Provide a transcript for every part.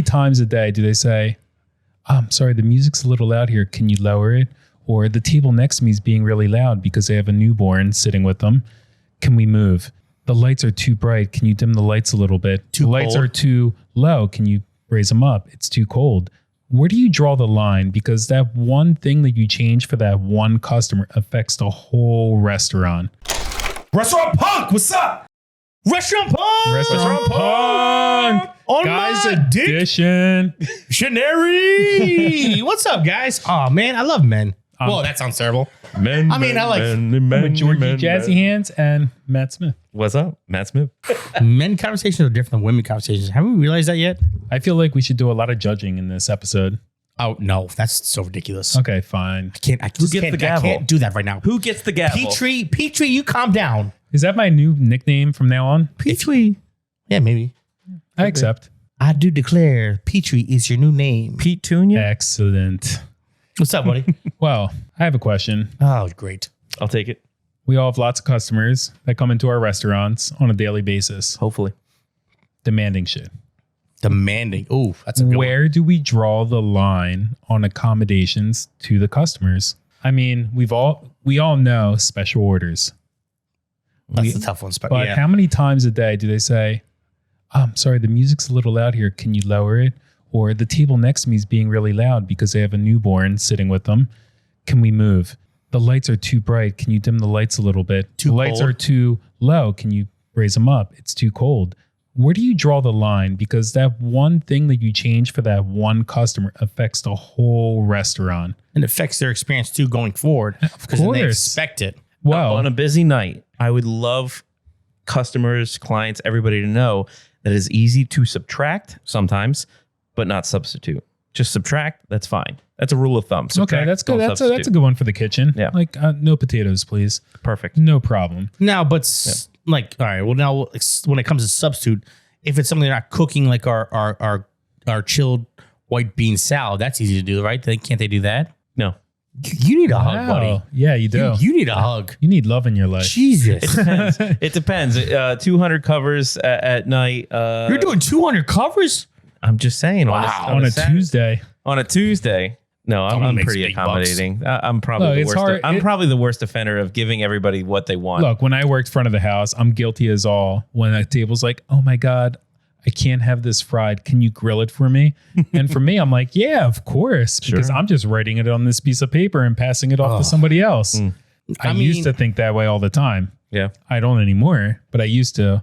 times a day do they say, I'm sorry, the music's a little loud here. Can you lower it? Or the table next to me is being really loud because they have a newborn sitting with them. Can we move? The lights are too bright. Can you dim the lights a little bit? The lights are too low. Can you raise them up? It's too cold. Where do you draw the line? Because that one thing that you change for that one customer affects the whole restaurant. Restaurant Punk, what's up? Restaurant Punk! Restaurant Punk! On Guys my edition. Dictionary! What's up, guys? Oh, man, I love men. Whoa, that sounds terrible. Men, I mean, I like With Georgie Jazzy Hands and Matt Smith. What's up, Matt Smith? Men conversations are different than women conversations. Haven't we realized that yet? I feel like we should do a lot of judging in this episode. Oh, no, that's so ridiculous. Okay, fine. I can't do that right now. Who gets the gavel? Petrie, you calm down. Is that my new nickname from now on? Petrie. Yeah, maybe. I accept. I do declare Petrie is your new name. Pete Tunia? Excellent. What's up, buddy? Well, I have a question. Oh, great. I'll take it. We all have lots of customers that come into our restaurants on a daily basis, Hopefully. demanding shit. Demanding. Oh, that's a good one. Where do we draw the line on accommodations to the customers? I mean, we all know special orders. That's the tough one. But how many times a day do they say, I'm sorry, the music's a little loud here. Can you lower it? Or the table next to me is being really loud because they have a newborn sitting with them. Can we move? The lights are too bright. Can you dim the lights a little bit? The lights are too low. Can you raise them up? It's too cold. Where do you draw the line? Because that one thing that you change for that one customer affects the whole restaurant. And affects their experience too going forward. Of Because they course. expect it. Well, On a busy night, I would love customers, clients, everybody to know that it's easy to subtract sometimes, but not substitute. Just subtract, that's fine. That's a rule of thumb. okay, that's good. That's a good one for the kitchen. Yeah. Like no potatoes, please. Perfect. No problem. Now, but like, all right, well, now when it comes to substitute, if it's something they're not cooking, like our chilled white bean salad, that's easy to do, right? Can't they do that? No. You need a hug, buddy. Yeah, you do. You need a hug. You need love in your life. Jesus. It depends. 200 covers at night. You're doing 200 covers? I'm just saying. Wow. On a Saturday- Tuesday. On a Tuesday. No, Someone I'm makes pretty big accommodating. I'm probably Look, the it's worst. hard. I'm probably the worst offender of giving everybody what they want. Look, when I worked front of the house, I'm guilty as all. When a table's like, oh my God, I can't have this fried. Can you grill it for me? And for me, I'm like, yeah, of course. Because I'm just writing it on this piece of paper and passing it off to somebody else. I used to think that way all the time. Yeah. I don't anymore, but I used to.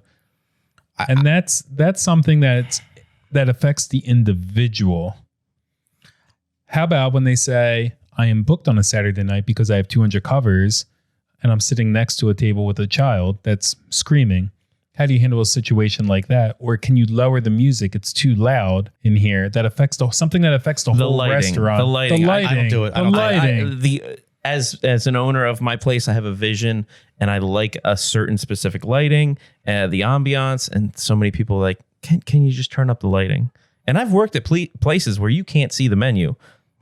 And that's something that affects the individual. How about when they say, I am booked on a Saturday night because I have 200 covers and I'm sitting next to a table with a child that's screaming. How do you handle a situation like that? Or can you lower the music? It's too loud in here. That affects something that affects the whole lighting. restaurant. The lighting. I don't do it. I The don't do it. lighting. As an owner of my place, I have a vision and I like a certain specific lighting, the ambiance, and so many people are like, can you just turn up the lighting? And I've worked at places where you can't see the menu.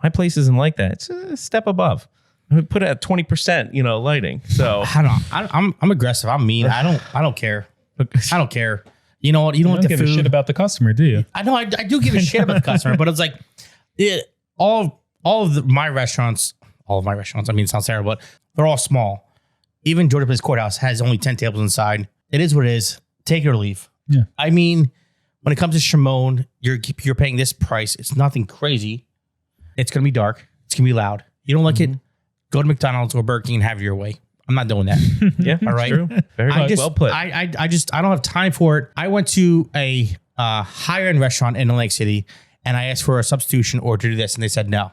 My place isn't like that. It's a step above. I would put it at 20%, lighting. So I'm aggressive. I'm mean. I don't care. I don't care. You know what? You don't You don't like the give food. a shit about the customer, do you? I know. I do give a shit about the customer, but it's like all of my restaurants. All of my restaurants. I mean, it sounds terrible, but they're all small. Even Georgia Place Courthouse has only 10 tables inside. It is what it is. Take it or leave. Yeah. I mean, when it comes to Shimon, you're paying this price. It's nothing crazy. It's gonna be dark. It's gonna be loud. You don't like it? Go to McDonald's or Burger King and have it your way. I'm not doing that. yeah, All right. true. Very well put. I don't have time for it. I went to a higher end restaurant in Atlantic City and I asked for a substitution or to do this, and they said no.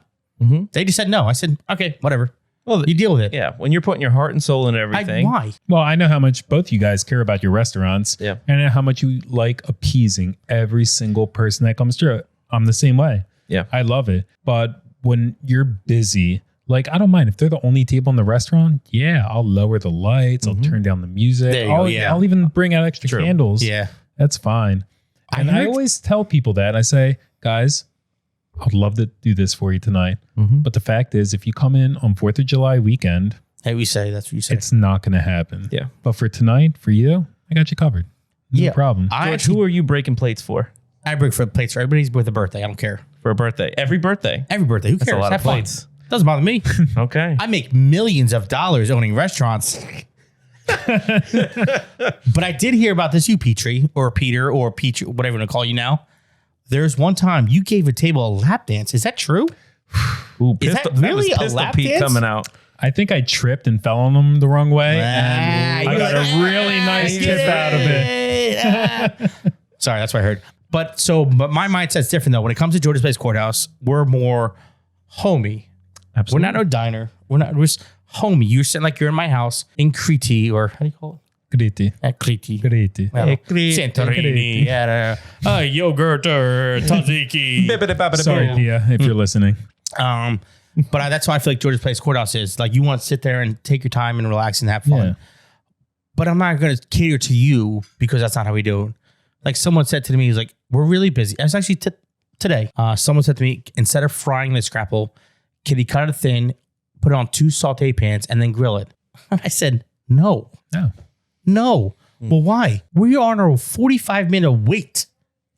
They just said no. I said, okay, whatever. Well, you deal with it. Yeah, when you're putting your heart and soul into everything. Why? Well, I know how much both you guys care about your restaurants. Yeah. And I know how much you like appeasing every single person that comes through. I'm the same way. Yeah. I love it. But when you're busy, like, I don't mind if they're the only table in the restaurant. Yeah, I'll lower the lights. I'll turn down the music. There you go, yeah. I'll even bring out extra candles. Yeah. That's fine. And I always tell people that. I say, guys, I'd love to do this for you tonight. But the fact is, if you come in on 4th of July weekend, Hey, that's what you say. it's not going to happen. Yeah. But for tonight, for you, I got you covered. No problem. George, who are you breaking plates for? I bring for plates for everybody's with a birthday. I don't care. For a birthday. Every birthday. Every birthday. Who cares? That's a lot Have of fun. plates. Doesn't bother me. Okay. I make millions of dollars owning restaurants. But I did hear about this, you Petrie, or Peter, or Peach, whatever I'm going to call you now. There's one time you gave a table a lap dance. Is that true? Ooh, Is that really was a Pistol lap Pete dance? coming out. I think I tripped and fell on them the wrong way. And I got a really nice tip out of it. Sorry, that's what I heard. But my mindset's different though. When it comes to George's Place Courthouse, we're more homey. Absolutely. We're not a diner. We're just homey. You're sitting like you're in my house in Crete, or how do you call it? Crete. At Crete. Crete. Well, Santorini. At a yogurt or tzatziki. Sorry, Leah, if you're listening. But that's why I feel like George's Place Courthouse is. Like, you want to sit there and take your time and relax and have fun. Yeah. But I'm not going to cater to you because that's not how we do it. Like, someone said to me, he's like, we're really busy. It's actually today. Someone said to me, instead of frying the scrapple, can you cut it thin, put it on 2 saute pans, and then grill it? I said, no. No. Well, why? We are on a 45-minute wait.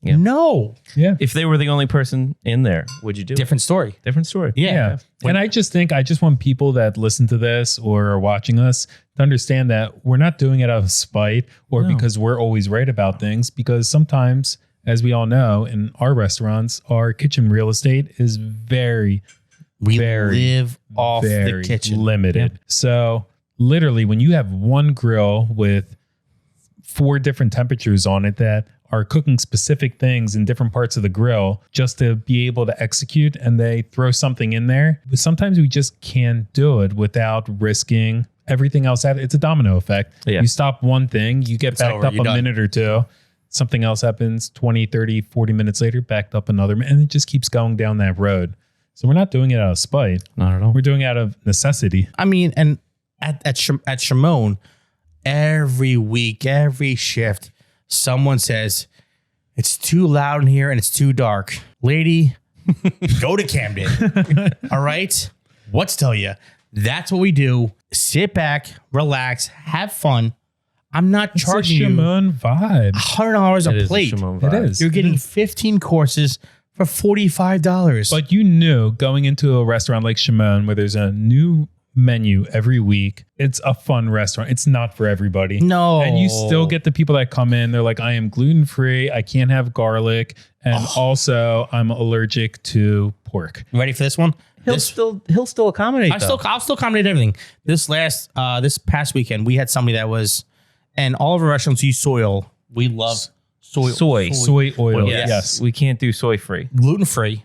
Yeah. No. Yeah. If they were the only person in there, would you do Different story. it? Different story. Yeah. And I just want people that listen to this or are watching us to understand that we're not doing it out of spite or because we're always right about things, because sometimes, as we all know, in our restaurants, our kitchen real estate is very live off the kitchen. limited. So literally, when you have one grill with 4 different temperatures on it that are cooking specific things in different parts of the grill just to be able to execute, and they throw something in there, sometimes we just can't do it without risking everything else. It's a domino effect. Yeah. You stop one thing, you get backed over, up you're a done. minute or two, something else happens 20, 30, 40 minutes later, backed up another, and it just keeps going down that road. So we're not doing it out of spite. Not at all. We're doing it out of necessity. I mean, and at Shimon, every week, every shift, someone says, it's too loud in here and it's too dark. Lady, go to Camden. All right? What to tell you? That's what we do. Sit back, relax, have fun. I'm not charging you Shimon vibe. $100 It a is plate. Shimon It vibe. is. You're getting 15 courses for $45. But you knew going into a restaurant like Shimon, where there's a new menu every week, it's a fun restaurant. It's not for everybody. No. And you still get the people that come in, they're like, I am gluten-free, I can't have garlic, and also I'm allergic to pork. Ready for this one? He'll still accommodate. I'll still accommodate everything. This past weekend, we had somebody that was, and all of our restaurants use soy oil. We love soy oil. Yes. Yes. We can't do soy free. gluten free,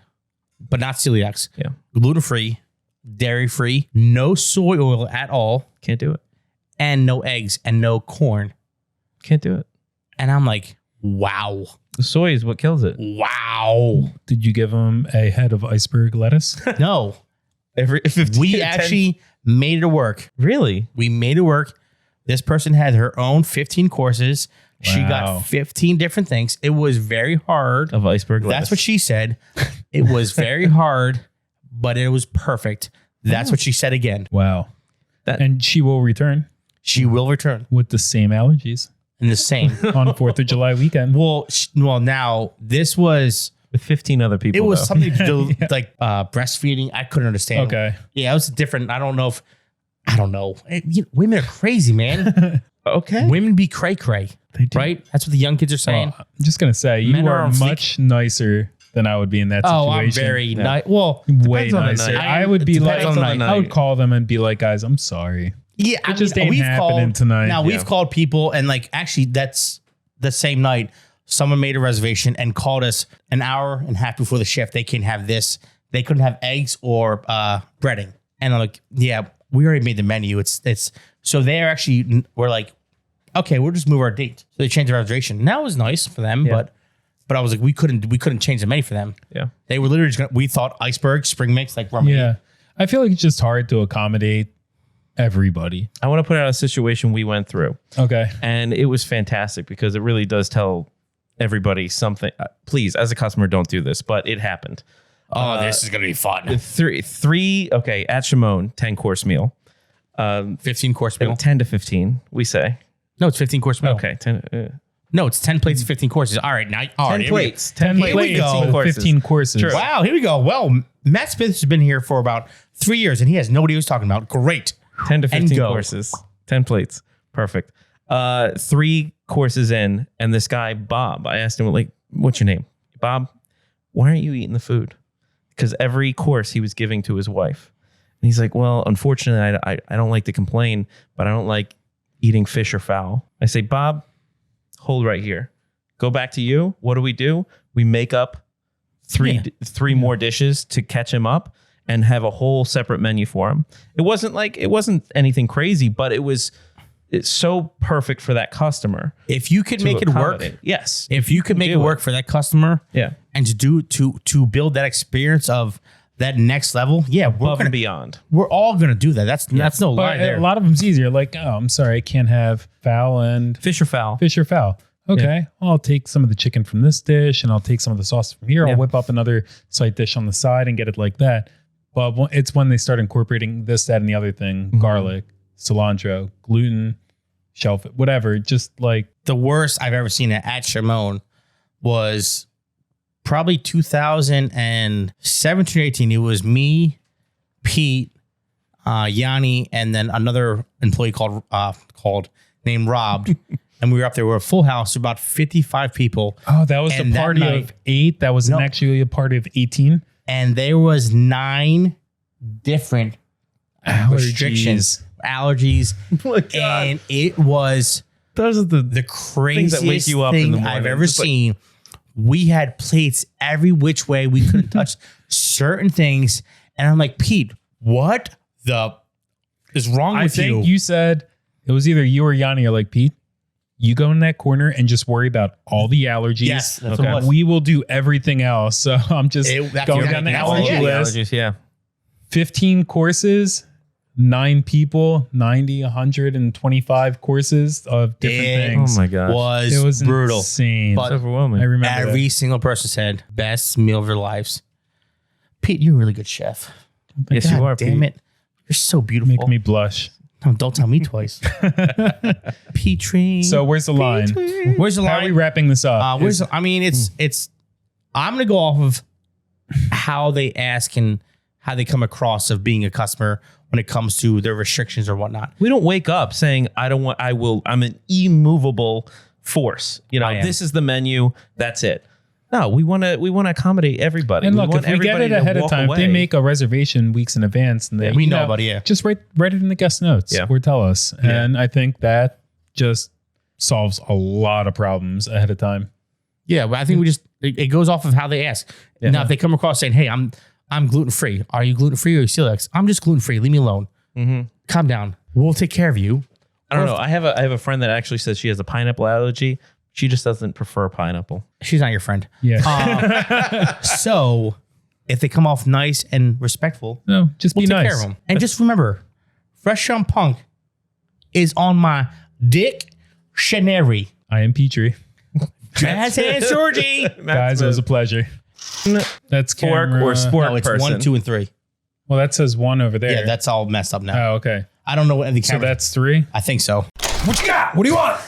but not celiacs. Yeah. Gluten free, dairy free, no soy oil at all, Can't do it. and no eggs and no corn. Can't do it. And I'm like, wow, The soy is what kills it. wow. Did you give them a head of iceberg lettuce? No, Every 15 we 10 actually made it work. really. We made it work. This person had her own 15 courses. She Wow. got 15 different things. It was very hard. Of iceberg lettuce. That's what she said. It was very hard, but it was perfect. That's what she said again. Wow. That- And she will return She will return with the same allergies in the same. on 4th of July weekend. Well, now this was, with 15 other people. it was though. something to do like breastfeeding. I couldn't understand. Okay. Yeah, it was different. I don't know. Women are crazy, man. Okay. Women be cray cray, They do. right? That's what the young kids are saying. Well, I'm just going to say, Men you are are on fleek. much nicer than I would be in that situation. Oh, I'm very nice. Well, way Depends on the nicer. night. I would be like, Depends on the I would night. call them and be like, guys, I'm sorry. yeah, It just ain't happening tonight. Now Yeah. we've called people, and like actually, that's the same night. Someone made a reservation and called us an hour and a half before the shift. They can have this. They couldn't have eggs or breading. And I'm like, yeah, we already made the menu. It's so they're actually, we're like, okay, we'll just move our date. So they changed the reservation. And that was nice for them, Yeah. but I was like, we couldn't change the menu for them. Yeah. They were literally just we thought iceberg, spring mix, like rum. Yeah. I feel like it's just hard to accommodate everybody. I want to put out a situation we went through, Okay. and it was fantastic because it really does tell everybody something. Please, as a customer, don't do this, but it happened. Oh, this is gonna be fun. Three. Okay, at Shimon, 10-course meal. 15 course meal. 10 to 15, we say. No, it's 15 course meal. Okay, 10. No, it's 10 plates, 15 courses. All right, now 10 plates. 10 Here we plates, go. 15 courses. True. Wow, here we go. Well, Matt Smith has been here for about 3 years, and he has no idea what he's talking about. Great. 10 to 15 go. courses. 10 plates. Perfect. 3 courses in, and this guy, Bob, I asked him, like, what's your name? Bob, why aren't you eating the food? Because every course he was giving to his wife. And he's like, well, unfortunately, I don't like to complain, but I don't like eating fish or fowl. I say, Bob, hold right here. Go back to you. What do? We make up three more dishes to catch him up and have a whole separate menu for him. It wasn't anything crazy, but it's so perfect for that customer. If you could make it work, yes. if you could make it work for that customer, Yeah. and to build that experience of that next level, yeah, Above and beyond. we're all gonna do that. That's no lie But there. a lot of them's easier. Like, oh, I'm sorry, I can't have fowl and Fish or fowl. fish or fowl. Okay, I'll take some of the chicken from this dish and I'll take some of the sauce from here. Yeah. I'll whip up another side dish on the side and get it like that. But it's when they start incorporating this, that, and the other thing, garlic, cilantro, gluten, shellfish, whatever. Just like, The worst I've ever seen at Shimon was probably 2017 or 18. It was me, Pete, Yanni, and then another employee named Rob. And we were up there. We were a full house, about 55 people. oh, that was And a that party night- of 8. That wasn't No. actually a party of 18. And there was 9 different restrictions, allergies. Oh my God. And it was Those are the the craziest that wake you up in thing the I've morning. ever Just like- seen. We had plates every which way. We couldn't touch certain things. And I'm like, Pete, what the is wrong I with think you? you said it was either you or Yanni are like, Pete, you go in that corner and just worry about all the allergies. Yes, that's Okay. what it was. We will do everything else. So I'm just That's going down the exactly- allergy yeah. list. allergies, yeah. 15 courses, 9 people, 90, 125 courses of different It things. Oh my gosh. It was brutal. insane. But It's overwhelming. I remember Every single person said, best meal of their lives. Pete, you're a really good chef. Yes, God you are. damn Pete. it. You're so that. beautiful. Make me blush. No, don't tell me twice. Petrie. So where's the line? Where's the How are we line? wrapping this up? It's I'm gonna go off of how they ask and how they come across of being a customer when it comes to their restrictions or whatnot. We don't wake up saying, I'm an immovable force. You know, I am. this is the menu. That's it. No, we want to accommodate everybody. And look, want if we get everybody it to ahead of walk time, if they away. make a reservation weeks in advance, and they, we you know about it, yeah. just write it in the guest notes Yeah. or tell us. And I think that just solves a lot of problems ahead of time. Yeah, but I think it goes off of how they ask. Now, if they come across saying, "Hey, I'm gluten free. Are you gluten free or are you celiac?" I'm just gluten free. Leave me alone. Calm down. We'll take care of you. I don't know. I have a friend that actually says she has a pineapple allergy. She just doesn't prefer pineapple. She's not your friend. Yeah. So if they come off nice and respectful, No, just we'll be take nice. care of them. And just remember, Fresh Young Punk is on my dictionary. I am Petrie. Jazz hands, Georgie. Guys, it was a pleasure. That's Fork camera. or sport No, it's person. 1, 2, and 3. Well, that says 1 over there. Yeah, that's all messed up now. Oh, okay. I don't know what the So camera. that's 3. I think so. What you got? What do you want?